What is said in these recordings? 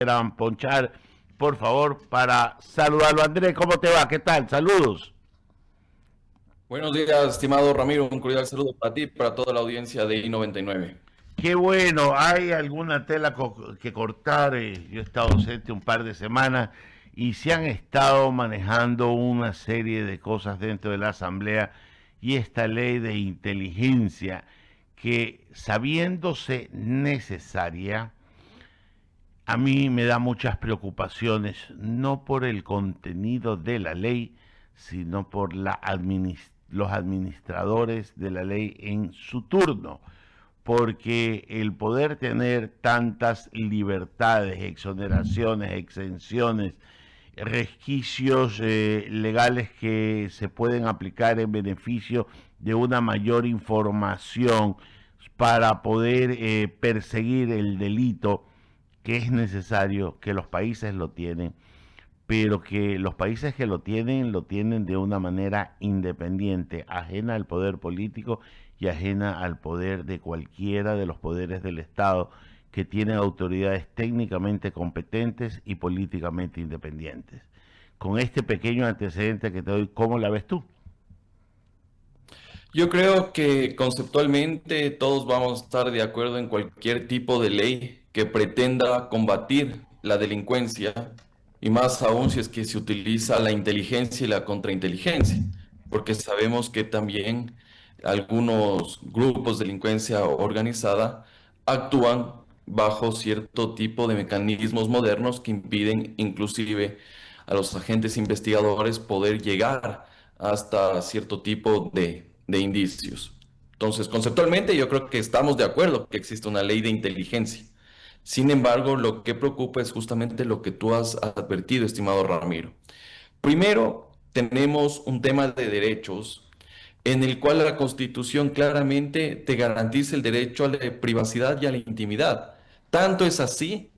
quieran ponchar, por favor, para saludarlo. Andrés, ¿cómo te va? ¿Qué tal? Saludos. Buenos días, estimado Ramiro. Un cordial saludo para ti y para toda la audiencia de I-99. Qué bueno, hay alguna tela que cortar. Yo he estado ausente un par de semanas y se han estado manejando una serie de cosas dentro de la Asamblea y esta ley de inteligencia que, sabiéndose necesaria, a mí me da muchas preocupaciones, no por el contenido de la ley, sino por los administradores de la ley en su turno, porque el poder tener tantas libertades, exoneraciones, exenciones, resquicios legales que se pueden aplicar en beneficio de una mayor información para poder perseguir el delito, que es necesario, que los países lo tienen, pero que los países que lo tienen de una manera independiente, ajena al poder político y ajena al poder de cualquiera de los poderes del Estado, que tienen autoridades técnicamente competentes y políticamente independientes. Con este pequeño antecedente que te doy, ¿cómo la ves tú? Yo creo que conceptualmente todos vamos a estar de acuerdo en cualquier tipo de ley que pretenda combatir la delincuencia y más aún si es que se utiliza la inteligencia y la contrainteligencia, porque sabemos que también algunos grupos de delincuencia organizada actúan bajo cierto tipo de mecanismos modernos que impiden inclusive a los agentes investigadores poder llegar hasta cierto tipo de indicios. Entonces, conceptualmente yo creo que estamos de acuerdo que existe una ley de inteligencia. Sin embargo, lo que preocupa es justamente lo que tú has advertido, estimado Ramiro. Primero, tenemos un tema de derechos en el cual la Constitución claramente te garantiza el derecho a la privacidad y a la intimidad. Tanto es así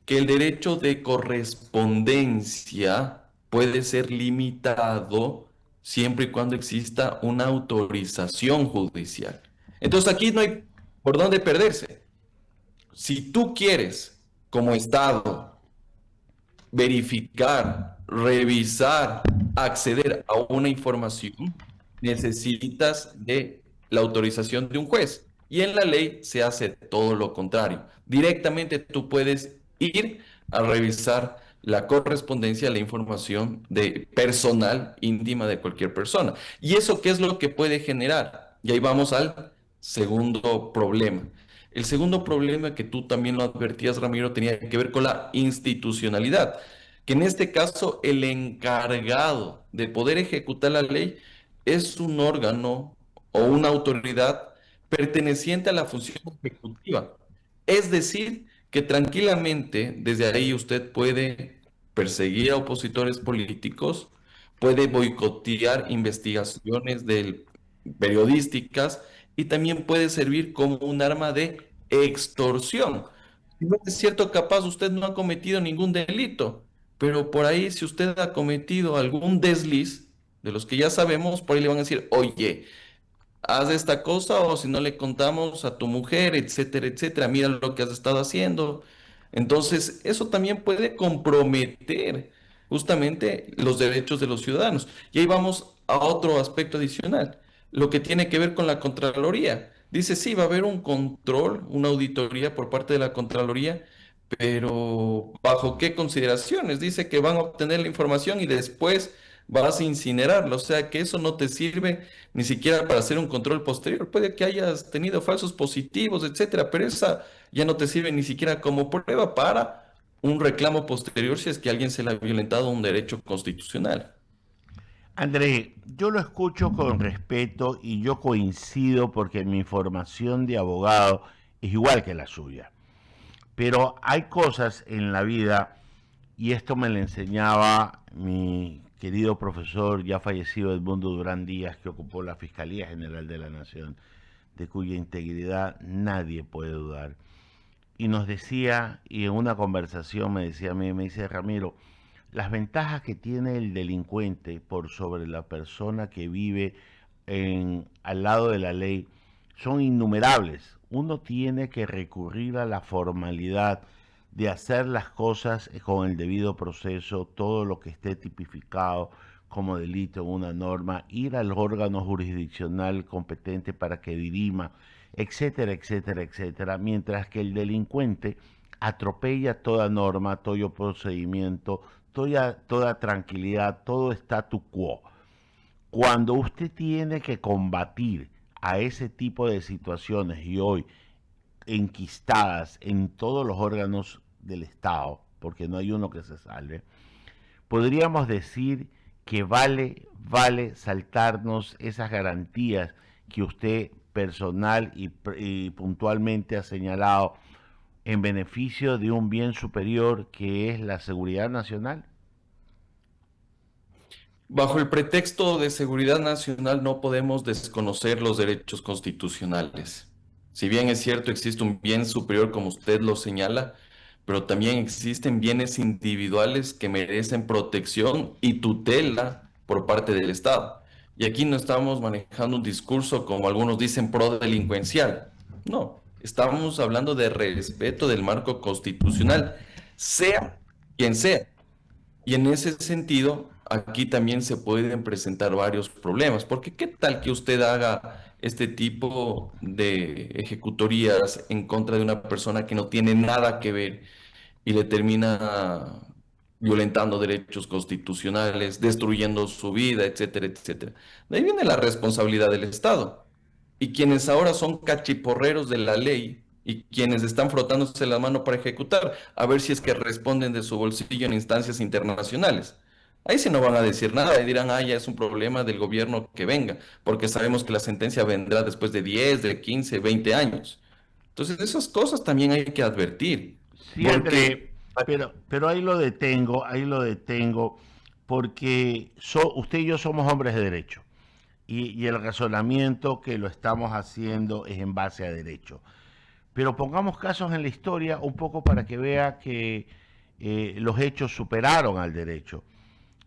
que el derecho de correspondencia puede ser limitado siempre y cuando exista una autorización judicial. Entonces aquí no hay por dónde perderse. Si tú quieres, como Estado, verificar, revisar, acceder a una información, necesitas de la autorización de un juez. Y en la ley se hace todo lo contrario. Directamente tú puedes ir a revisar la correspondencia, la información de personal íntima de cualquier persona. ¿Y eso qué es lo que puede generar? Y ahí vamos al segundo problema. El segundo problema que tú también lo advertías, Ramiro, tenía que ver con la institucionalidad, que en este caso el encargado de poder ejecutar la ley es un órgano o una autoridad perteneciente a la función ejecutiva. Es decir, que tranquilamente desde ahí usted puede perseguir a opositores políticos, puede boicotear investigaciones periodísticas y también puede servir como un arma de extorsión. Si no es cierto, capaz usted no ha cometido ningún delito, pero por ahí si usted ha cometido algún desliz, de los que ya sabemos, por ahí le van a decir, oye, haz esta cosa o si no le contamos a tu mujer, etcétera, etcétera, mira lo que has estado haciendo. Entonces, eso también puede comprometer justamente los derechos de los ciudadanos. Y ahí vamos a otro aspecto adicional, lo que tiene que ver con la Contraloría. Dice, sí, va a haber un control, una auditoría por parte de la Contraloría, pero ¿bajo qué consideraciones? Dice que van a obtener la información y después vas a incinerarla. O sea que eso no te sirve ni siquiera para hacer un control posterior. Puede que hayas tenido falsos positivos, etcétera, pero esa ya no te sirve ni siquiera como prueba para un reclamo posterior si es que a alguien se le ha violentado un derecho constitucional. André, yo lo escucho con respeto y yo coincido porque mi formación de abogado es igual que la suya. Pero hay cosas en la vida, y esto me lo enseñaba mi querido profesor ya fallecido Edmundo Durán Díaz, que ocupó la Fiscalía General de la Nación, de cuya integridad nadie puede dudar. Y nos decía, y en una conversación me decía a mí, me dice Ramiro, las ventajas que tiene el delincuente por sobre la persona que vive al lado de la ley son innumerables. Uno tiene que recurrir a la formalidad de hacer las cosas con el debido proceso, todo lo que esté tipificado como delito en una norma, ir al órgano jurisdiccional competente para que dirima, etcétera, etcétera, etcétera, mientras que el delincuente atropella toda norma, todo procedimiento, toda tranquilidad, todo statu quo. Cuando usted tiene que combatir a ese tipo de situaciones y hoy enquistadas en todos los órganos del Estado, porque no hay uno que se salve, podríamos decir que vale saltarnos esas garantías que usted personal y puntualmente ha señalado en beneficio de un bien superior que es la seguridad nacional. Bajo el pretexto de seguridad nacional no podemos desconocer los derechos constitucionales. Si bien es cierto, existe un bien superior como usted lo señala, pero también existen bienes individuales que merecen protección y tutela por parte del Estado. Y aquí no estamos manejando un discurso como algunos dicen pro-delincuencial. No, estamos hablando de respeto del marco constitucional, sea quien sea. Y en ese sentido, aquí también se pueden presentar varios problemas, porque ¿qué tal que usted haga este tipo de ejecutorías en contra de una persona que no tiene nada que ver y le termina violentando derechos constitucionales, destruyendo su vida, etcétera, etcétera? De ahí viene la responsabilidad del Estado. Y quienes ahora son cachiporreros de la ley y quienes están frotándose la mano para ejecutar, a ver si es que responden de su bolsillo en instancias internacionales. Ahí sí no van a decir nada y dirán, ah, ya es un problema del gobierno que venga, porque sabemos que la sentencia vendrá después de 10, de 15, 20 años. Entonces, esas cosas también hay que advertir, Sí, porque André, pero ahí lo detengo, porque usted y yo somos hombres de derecho, y el razonamiento que lo estamos haciendo es en base a derecho. Pero pongamos casos en la historia un poco para que vea que los hechos superaron al derecho.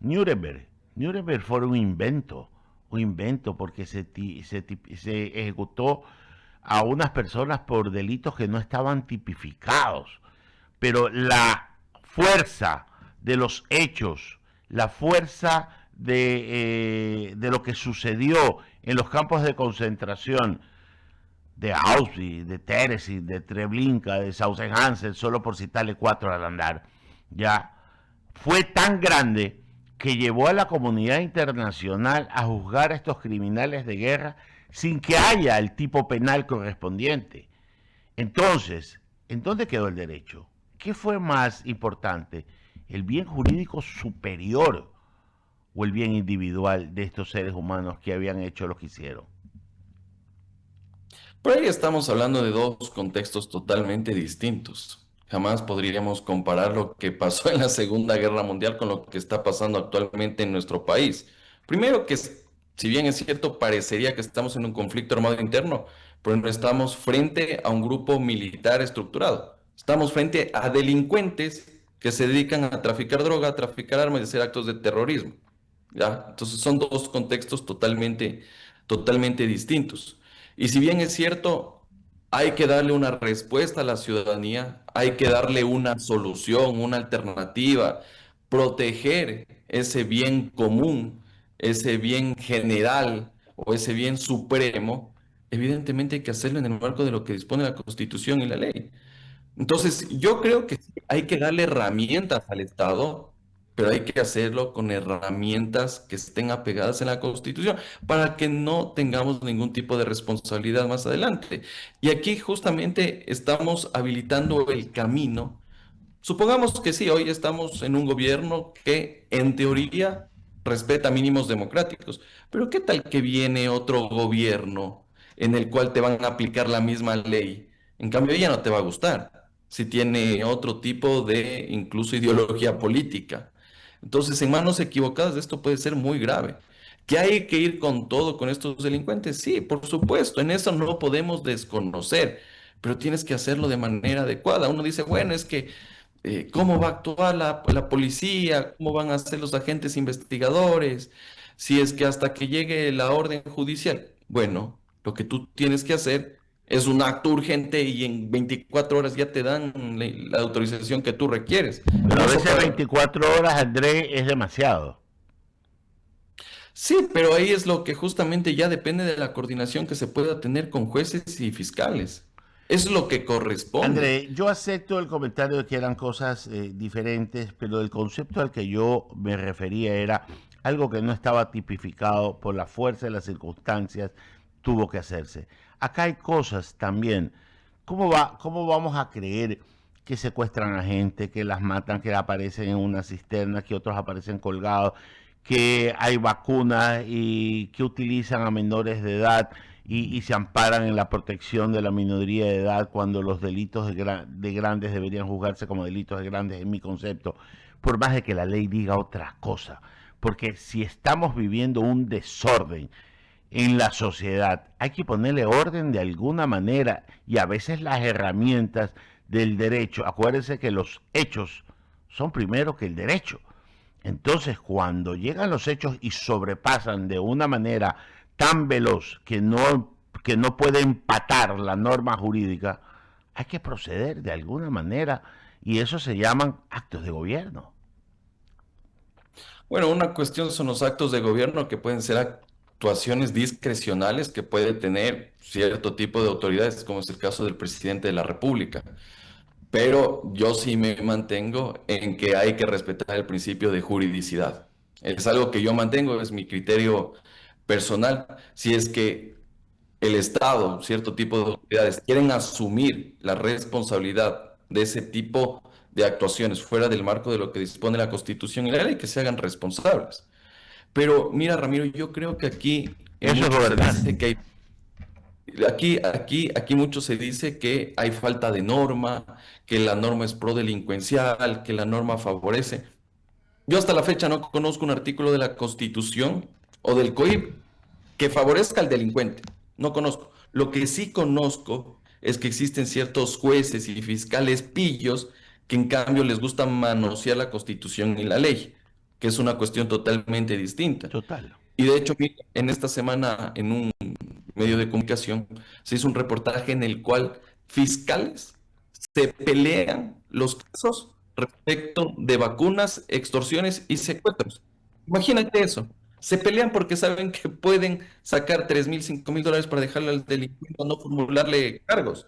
Nuremberg. Nuremberg fue un invento porque se ejecutó a unas personas por delitos que no estaban tipificados. Pero la fuerza de los hechos, la fuerza de lo que sucedió en los campos de concentración de Auschwitz, de Terezin, de Treblinka, de Sachsenhausen, solo por citarle cuatro al andar, ya fue tan grande que llevó a la comunidad internacional a juzgar a estos criminales de guerra sin que haya el tipo penal correspondiente. Entonces, ¿en dónde quedó el derecho? ¿Qué fue más importante? ¿El bien jurídico superior o el bien individual de estos seres humanos que habían hecho lo que hicieron? por ahí estamos hablando de dos contextos totalmente distintos. Jamás podríamos comparar lo que pasó en la Segunda Guerra Mundial con lo que está pasando actualmente en nuestro país. Primero que, si bien es cierto, parecería que estamos en un conflicto armado interno, pero no estamos frente a un grupo militar estructurado. Estamos frente a delincuentes que se dedican a traficar droga, a traficar armas y hacer actos de terrorismo. ¿Ya? Entonces son dos contextos totalmente distintos. Y si bien es cierto, hay que darle una respuesta a la ciudadanía, hay que darle una solución, una alternativa, proteger ese bien común, ese bien general o ese bien supremo, evidentemente hay que hacerlo en el marco de lo que dispone la Constitución y la ley. Entonces, yo creo que sí, hay que darle herramientas al Estado, pero hay que hacerlo con herramientas que estén apegadas en la Constitución para que no tengamos ningún tipo de responsabilidad más adelante. Y aquí justamente estamos habilitando el camino. Supongamos que sí, hoy estamos en un gobierno que en teoría respeta mínimos democráticos, pero ¿qué tal que viene otro gobierno en el cual te van a aplicar la misma ley? En cambio, ella no te va a gustar si tiene otro tipo de incluso ideología política. Entonces, en manos equivocadas esto puede ser muy grave. ¿Que hay que ir con todo con estos delincuentes? Sí, por supuesto, en eso no podemos desconocer, pero tienes que hacerlo de manera adecuada. Uno dice, bueno, es que cómo va a actuar la policía, cómo van a ser los agentes investigadores, si es que hasta que llegue la orden judicial. Bueno, lo que tú tienes que hacer Es un acto urgente y en 24 horas ya te dan la autorización que tú requieres. Pero a Incluso veces para... 24 horas, André, es demasiado. Sí, pero ahí es lo que justamente ya depende de la coordinación que se pueda tener con jueces y fiscales. Es lo que corresponde. André, yo acepto el comentario de que eran cosas diferentes, pero el concepto al que yo me refería era algo que no estaba tipificado por la fuerza de las circunstancias, tuvo que hacerse. Acá hay cosas también. ¿Cómo vamos a creer que secuestran a gente, que las matan, que aparecen en una cisterna, que otros aparecen colgados, que hay vacunas y que utilizan a menores de edad y se amparan en la protección de la minoría de edad cuando los delitos de grandes deberían juzgarse como delitos de grandes en mi concepto, por más de que la ley diga otra cosa? Porque si estamos viviendo un desorden en la sociedad, hay que ponerle orden de alguna manera y a veces las herramientas del derecho. Acuérdense que los hechos son primero que el derecho. Entonces, cuando llegan los hechos y sobrepasan de una manera tan veloz que no puede empatar la norma jurídica, hay que proceder de alguna manera y eso se llaman actos de gobierno. Bueno, una cuestión son los actos de gobierno que pueden ser actuaciones discrecionales que puede tener cierto tipo de autoridades, como es el caso del presidente de la República. Pero yo sí me mantengo en que hay que respetar el principio de juridicidad. Es algo que yo mantengo, es mi criterio personal. Si es que el Estado, cierto tipo de autoridades, quieren asumir la responsabilidad de ese tipo de actuaciones fuera del marco de lo que dispone la Constitución y la ley, que se hagan responsables. Pero mira, Ramiro, yo creo que aquí Eso es mucho se gobernar. dice que hay aquí mucho se dice que hay falta de norma, que la norma es prodelincuencial, que la norma favorece. Yo hasta la fecha no conozco un artículo de la Constitución o del COIP que favorezca al delincuente. No conozco. Lo que sí conozco es que existen ciertos jueces y fiscales pillos que en cambio les gusta manosear la Constitución y la ley, que es una cuestión totalmente distinta. Total. Y de hecho, mira, en esta semana, en un medio de comunicación, se hizo un reportaje en el cual fiscales se pelean los casos respecto de vacunas, extorsiones y secuestros. Imagínate eso. Se pelean porque saben que pueden sacar 3.000, 5.000 dólares para dejarle al delincuente o no formularle cargos.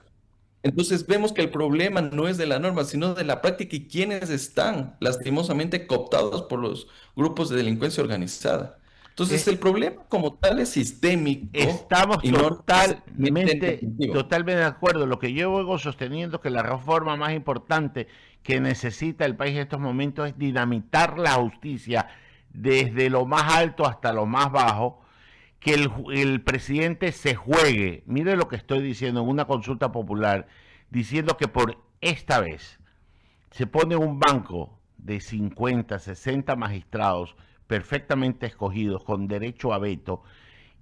Entonces vemos que el problema no es de la norma, sino de la práctica y quienes están lastimosamente cooptados por los grupos de delincuencia organizada. Entonces Eh, el problema como tal es sistémico Estamos y no necesariamente definitivo. totalmente de acuerdo. Lo que yo vengo sosteniendo que la reforma más importante que necesita el país en estos momentos es dinamitar la justicia desde lo más alto hasta lo más bajo, que el presidente se juegue, mire lo que estoy diciendo en una consulta popular, diciendo que por esta vez se pone un banco de 50, 60 magistrados perfectamente escogidos con derecho a veto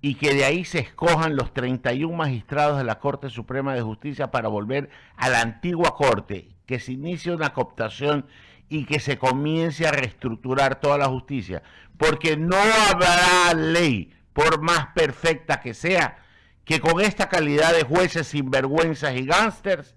y que de ahí se escojan los 31 magistrados de la Corte Suprema de Justicia para volver a la antigua Corte, que se inicie una cooptación y que se comience a reestructurar toda la justicia, porque no habrá ley, por más perfecta que sea, que con esta calidad de jueces sinvergüenzas y gángsters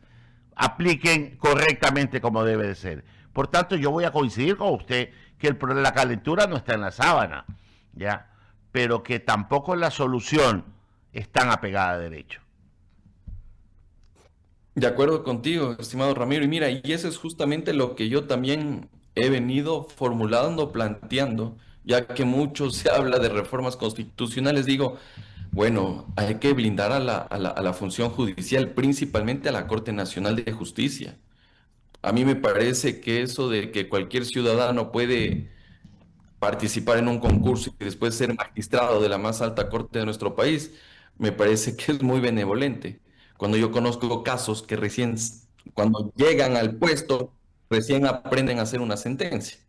apliquen correctamente como debe de ser. Por tanto, yo voy a coincidir con usted que la calentura no está en la sábana, ¿ya? Pero que tampoco la solución es tan apegada a derecho. De acuerdo contigo, estimado Ramiro. Y mira, y eso es justamente lo que yo también he venido formulando, planteando, ya que mucho se habla de reformas constitucionales. Digo, bueno, hay que blindar a la función judicial, principalmente a la Corte Nacional de Justicia. A mí me parece que eso de que cualquier ciudadano puede participar en un concurso y después ser magistrado de la más alta corte de nuestro país, me parece que es muy benevolente. Cuando yo conozco casos que recién, cuando llegan al puesto, recién aprenden a hacer una sentencia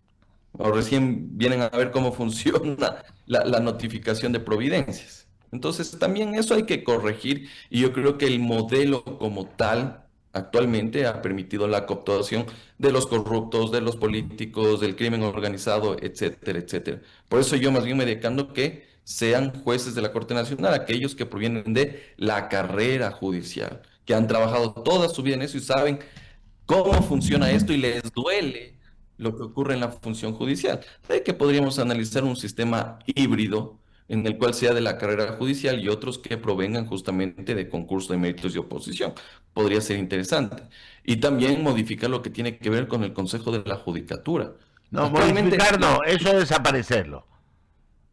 o recién vienen a ver cómo funciona la notificación de providencias. Entonces, también eso hay que corregir y yo creo que el modelo como tal actualmente ha permitido la cooptación de los corruptos, de los políticos, del crimen organizado, etcétera, etcétera. Por eso yo más bien me decanto que sean jueces de la Corte Nacional, aquellos que provienen de la carrera judicial, que han trabajado toda su vida en eso y saben cómo funciona esto y les duele lo que ocurre en la función judicial. De que podríamos analizar un sistema híbrido en el cual sea de la carrera judicial y otros que provengan justamente de concurso de méritos y oposición. Podría ser interesante. Y también modificar lo que tiene que ver con el Consejo de la Judicatura. No, Actualmente, modificar no, eso desaparecerlo.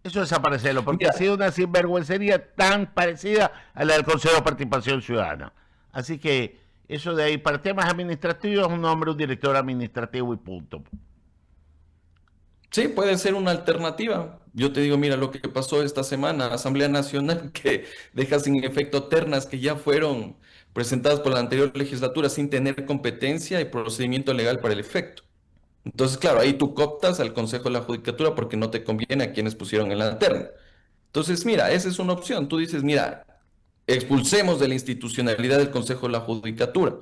Eso desaparecerlo, porque ha mira, sido una sinvergüencería tan parecida a la del Consejo de Participación Ciudadana. Así que eso de ahí, para temas administrativos, un nombre, un director administrativo y punto. sí, puede ser una alternativa. Yo te digo, mira lo que pasó esta semana, Asamblea Nacional, que deja sin efecto ternas que ya fueron presentadas por la anterior legislatura sin tener competencia y procedimiento legal para el efecto. Entonces, claro, ahí tú cooptas al Consejo de la Judicatura porque no te conviene a quienes pusieron en la terna. Entonces, mira, esa es una opción. Tú dices, mira, expulsemos de la institucionalidad del Consejo de la Judicatura.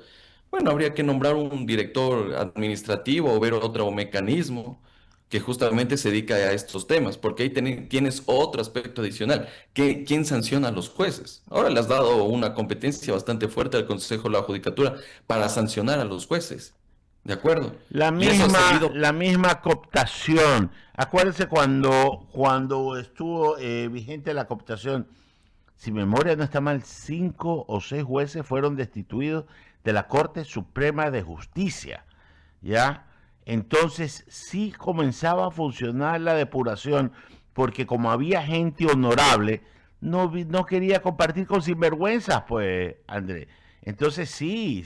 Bueno, habría que nombrar un director administrativo o ver otro mecanismo que justamente se dedica a estos temas, porque ahí tienes otro aspecto adicional. ¿Quién sanciona a los jueces? Ahora le has dado una competencia bastante fuerte al Consejo de la Judicatura para sancionar a los jueces. ¿De acuerdo? Y eso ha servido. La misma cooptación. Acuérdense cuando estuvo vigente la cooptación, si mi memoria no está mal, 5 o 6 jueces fueron destituidos de la Corte Suprema de Justicia, ¿ya? Entonces sí comenzaba a funcionar la depuración, porque como había gente honorable, no quería compartir con sinvergüenzas, pues, André. Entonces sí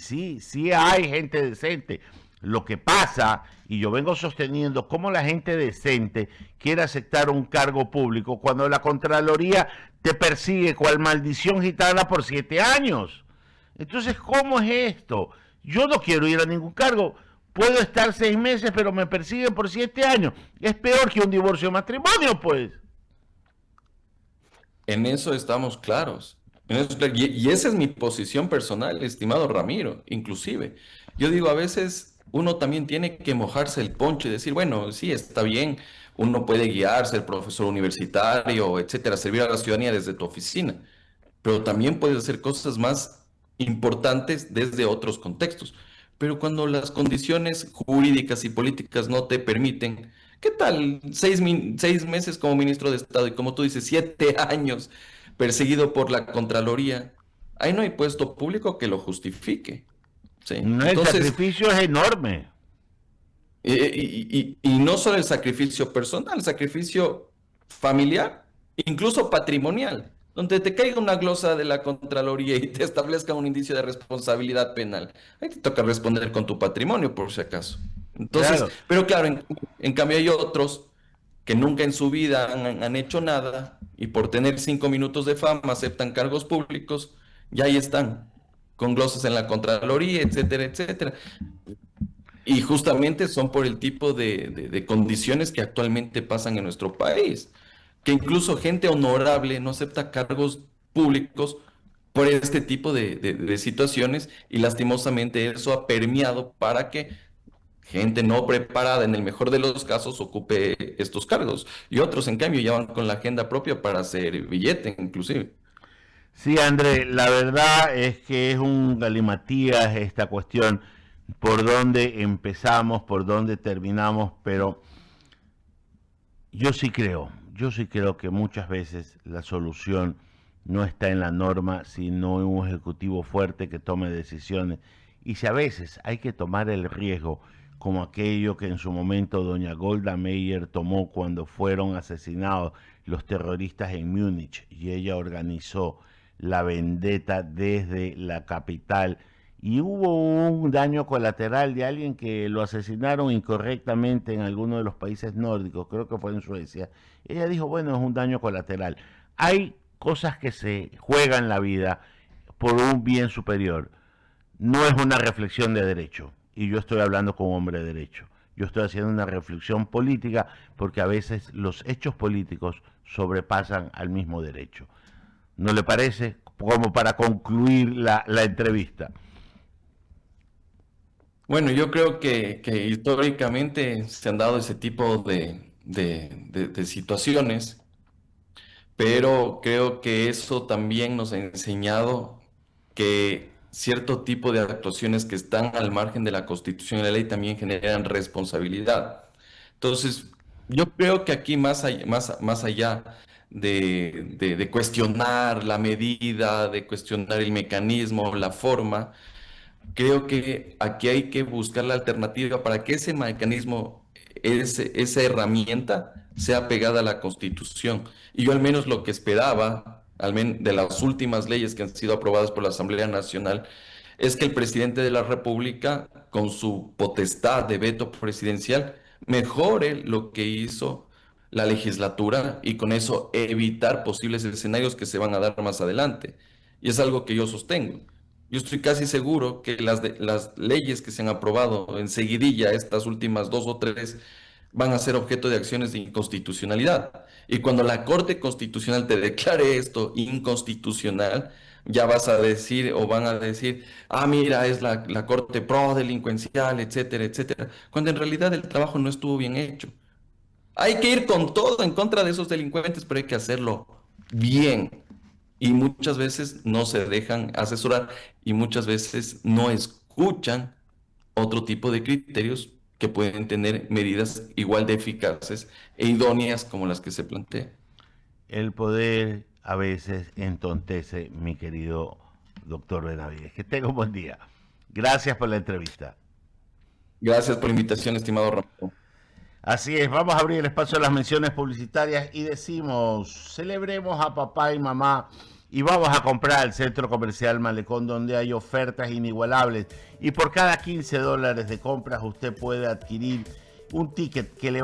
hay gente decente. Lo que pasa, y yo vengo sosteniendo, cómo la gente decente quiere aceptar un cargo público cuando la Contraloría te persigue cual maldición gitana por 7 años. Entonces, ¿cómo es esto? Yo no quiero ir a ningún cargo. Puedo estar 6 meses, pero me persiguen por 7 años. Es peor que un divorcio de matrimonio, pues. En eso estamos claros. Y esa es mi posición personal, estimado Ramiro, inclusive. Yo digo, a veces uno también tiene que mojarse el poncho y decir, bueno, sí, está bien, uno puede guiar, ser profesor universitario, etcétera, servir a la ciudadanía desde tu oficina, pero también puedes hacer cosas más importantes desde otros contextos. Pero cuando las condiciones jurídicas y políticas no te permiten, ¿qué tal 6 meses como ministro de Estado y como tú dices, 7 años perseguido por la Contraloría? Ahí no hay puesto público que lo justifique. ¿Sí? No, el Entonces, sacrificio es enorme. y no solo el sacrificio personal, el sacrificio familiar, incluso patrimonial, donde te caiga una glosa de la Contraloría y te establezca un indicio de responsabilidad penal. Ahí te toca responder con tu patrimonio, por si acaso. Entonces, Claro. pero claro, en cambio hay otros que nunca en su vida han hecho nada y por tener 5 minutos de fama aceptan cargos públicos y ahí están, con glosas en la Contraloría, etcétera, etcétera. Y justamente son por el tipo de condiciones que actualmente pasan en nuestro país, que incluso gente honorable no acepta cargos públicos por este tipo de situaciones y lastimosamente eso ha permeado para que gente no preparada, en el mejor de los casos, ocupe estos cargos y otros, en cambio, ya van con la agenda propia para hacer billete, inclusive. Sí, André, la verdad es que es un galimatías esta cuestión, por dónde empezamos, por dónde terminamos, pero yo sí creo que muchas veces la solución no está en la norma, sino en un ejecutivo fuerte que tome decisiones. Y si a veces hay que tomar el riesgo, como aquello que en su momento doña Golda Meir tomó cuando fueron asesinados los terroristas en Múnich y ella organizó la vendetta desde la capital y hubo un daño colateral de alguien que lo asesinaron incorrectamente en alguno de los países nórdicos, creo que fue en Suecia. Ella dijo, bueno, es un daño colateral. Hay cosas que se juegan en la vida por un bien superior. No es una reflexión de derecho, y yo estoy hablando como hombre de derecho. Yo estoy haciendo una reflexión política porque a veces los hechos políticos sobrepasan al mismo derecho. ¿No le parece? Como para concluir la entrevista. Bueno, yo creo que históricamente se han dado ese tipo de situaciones, pero creo que eso también nos ha enseñado que cierto tipo de actuaciones que están al margen de la Constitución y la ley también generan responsabilidad. Entonces, yo creo que aquí más allá de cuestionar la medida, de cuestionar el mecanismo, la forma, creo que aquí hay que buscar la alternativa para que ese mecanismo, esa herramienta, sea pegada a la Constitución. Y yo al menos lo que esperaba, al menos de las últimas leyes que han sido aprobadas por la Asamblea Nacional, es que el presidente de la República, con su potestad de veto presidencial, mejore lo que hizo la legislatura y con eso evitar posibles escenarios que se van a dar más adelante. Y es algo que yo sostengo. Yo estoy casi seguro que las leyes que se han aprobado en seguidilla, estas últimas dos o tres, van a ser objeto de acciones de inconstitucionalidad. Y cuando la Corte Constitucional te declare esto inconstitucional, ya vas a decir o van a decir, ah, mira, es la Corte pro delincuencial, etcétera, etcétera, cuando en realidad el trabajo no estuvo bien hecho. Hay que ir con todo en contra de esos delincuentes, pero hay que hacerlo bien. Y muchas veces no se dejan asesorar y muchas veces no escuchan otro tipo de criterios que pueden tener medidas igual de eficaces e idóneas como las que se plantean. El poder a veces entontece, mi querido doctor Benavides. Que tenga un buen día. Gracias por la entrevista. Gracias por la invitación, estimado Ramón. Así es, vamos a abrir el espacio de las menciones publicitarias y decimos, celebremos a papá y mamá y vamos a comprar al Centro Comercial Malecón donde hay ofertas inigualables y por cada $15 de compras usted puede adquirir un ticket que le va